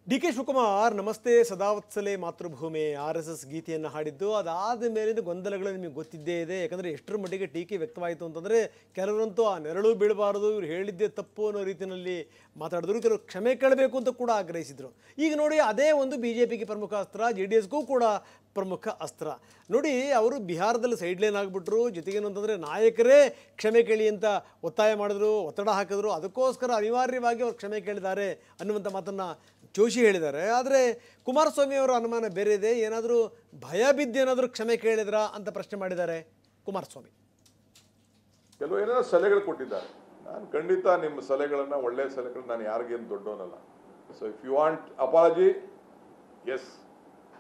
D K Shivakumar ನಮಸ್ತೆ ಸದಾವತ್ಸಲೆ ಮಾತೃಭೂಮಿ RSS ಗೀತೆಯನ್ನು ಹಾಡಿದ್ದು ಅದಾದ ಮೇಲಿನ ಗೊಂದಲಗಳು ನಿಮಗೆ ಗೊತ್ತಿದ್ದೇ ಇದೆ. ಯಾಕಂದರೆ ಎಷ್ಟರ ಮಟ್ಟಿಗೆ ಟೀಕೆ ವ್ಯಕ್ತವಾಯಿತು ಅಂತಂದರೆ ಕೆಲವರಂತೂ ಆ ನೆರಳು ಬೀಳಬಾರದು, ಇವ್ರು ಹೇಳಿದ್ದೇ ತಪ್ಪು ಅನ್ನೋ ರೀತಿಯಲ್ಲಿ ಮಾತಾಡಿದ್ರು. ಕೆಲವರು ಕ್ಷಮೆ ಕೇಳಬೇಕು ಅಂತ ಕೂಡ ಆಗ್ರಹಿಸಿದರು. ಈಗ ನೋಡಿ ಅದೇ ಒಂದು BJPಗೆ ಪ್ರಮುಖ ಅಸ್ತ್ರ, JDSಗೂ ಕೂಡ ಪ್ರಮುಖ ಅಸ್ತ್ರ. ನೋಡಿ ಅವರು ಬಿಹಾರದಲ್ಲಿ ಸೈಡ್ಲೈನ್ ಆಗಿಬಿಟ್ರು. ಜೊತೆಗೇನು ಅಂತಂದರೆ ನಾಯಕರೇ ಕ್ಷಮೆ ಕೇಳಿ ಅಂತ ಒತ್ತಾಯ ಮಾಡಿದ್ರು, ಒತ್ತಡ ಹಾಕಿದ್ರು. ಅದಕ್ಕೋಸ್ಕರ ಅನಿವಾರ್ಯವಾಗಿ ಅವರು ಕ್ಷಮೆ ಕೇಳಿದ್ದಾರೆ ಅನ್ನುವಂಥ ಮಾತನ್ನು ಜೋಶಿ ಹೇಳಿದ್ದಾರೆ. ಆದರೆ ಕುಮಾರಸ್ವಾಮಿ ಅವರ ಅನುಮಾನ ಬೇರೆ ಇದೆ. ಏನಾದರೂ ಭಯ ಬಿದ್ದೇನಾದರೂ ಕ್ಷಮೆ ಕೇಳಿದ್ರಾ ಅಂತ ಪ್ರಶ್ನೆ ಮಾಡಿದ್ದಾರೆ ಕುಮಾರಸ್ವಾಮಿ. ಕೆಲವು ಏನಾದ್ರು ಸಲಹೆಗಳು ಕೊಟ್ಟಿದ್ದಾರೆ. ನಾನು ಖಂಡಿತ ನಿಮ್ಮ ಸಲಹೆಗಳನ್ನು, ಒಳ್ಳೆಯ ಸಲಹೆಗಳು, ನಾನು ಯಾರಿಗೇನು ದೊಡ್ಡವನಲ್ಲ. So if you want apology, yes,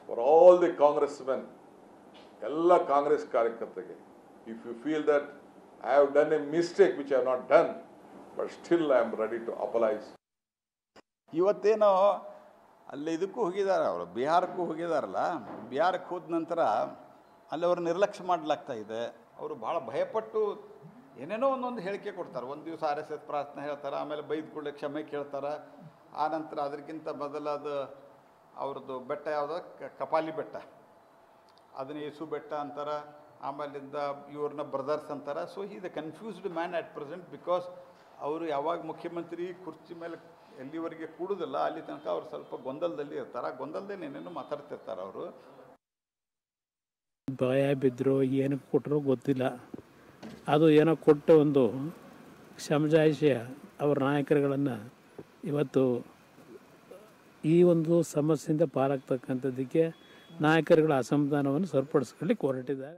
for all the Congress men, ಎಲ್ಲ ಕಾಂಗ್ರೆಸ್ ಕಾರ್ಯಕರ್ತರಿಗೆ, if you feel that I have done a mistake which I have not done, but still I am ready to apologise. ಇವತ್ತೇನೋ ಅಲ್ಲಿ ಇದಕ್ಕೂ ಹೋಗಿದ್ದಾರೆ, ಅವರು ಬಿಹಾರಕ್ಕೂ ಹೋಗಿದಾರಲ್ಲ. ಬಿಹಾರಕ್ಕೆ ಹೋದ ನಂತರ ಅಲ್ಲಿ ಅವರು ನಿರ್ಲಕ್ಷ್ಯ ಮಾಡಲಾಗ್ತಾ ಇದೆ. ಅವರು ಭಾಳ ಭಯಪಟ್ಟು ಏನೇನೋ ಒಂದೊಂದು ಹೇಳಿಕೆ ಕೊಡ್ತಾರೆ. ಒಂದು ದಿವಸ RSS ಪ್ರಾರ್ಥನೆ ಹೇಳ್ತಾರೆ, ಆಮೇಲೆ ಬೈದು ಕೂಡಲೇ ಕ್ಷಮೆ ಕೇಳ್ತಾರೆ. ಆ ನಂತರ ಅದಕ್ಕಿಂತ ಬದಲಾದ ಅವ್ರದ್ದು ಬೆಟ್ಟ ಯಾವುದೋ ಕಪಾಲಿ ಬೆಟ್ಟ, ಅದನ್ನ ಯೇಸು ಬೆಟ್ಟ ಅಂತಾರೆ. ಆಮೇಲಿಂದ ಇವ್ರನ್ನ ಬ್ರದರ್ಸ್ ಅಂತಾರೆ. So he the confused man at present, because ಅವರು ಯಾವಾಗ ಮುಖ್ಯಮಂತ್ರಿ ಕುರ್ಚಿ ಮೇಲೆ ಎಲ್ಲಿವರೆಗೆ ಕೂಡುದಿಲ್ಲ ಅಲ್ಲಿ ತನಕ ಅವ್ರು ಸ್ವಲ್ಪ ಗೊಂದಲದಲ್ಲಿ ಇರ್ತಾರೆ. ಆ ಗೊಂದಲದಲ್ಲಿ ಏನೇನೋ ಮಾತಾಡ್ತಿರ್ತಾರೆ ಅವರು. ಭಯ ಬಿದ್ದರು, ಏನಕ್ಕೆ ಕೊಟ್ಟರು ಗೊತ್ತಿಲ್ಲ. ಅದು ಏನೋ ಕೊಟ್ಟು ಒಂದು ಸಮಜಾಯಿಷಿ ಅವ್ರ ನಾಯಕರುಗಳನ್ನು ಇವತ್ತು ಈ ಒಂದು ಸಮಸ್ಯೆಯಿಂದ ಪಾರಾಗ್ತಕ್ಕಂಥದ್ದಕ್ಕೆ ನಾಯಕರುಗಳ ಅಸಮಾಧಾನವನ್ನು ಸರಿಪಡಿಸ್ಕೊಳ್ಳಿಕ್ಕೆ ಹೊರಟಿದ್ದಾರೆ.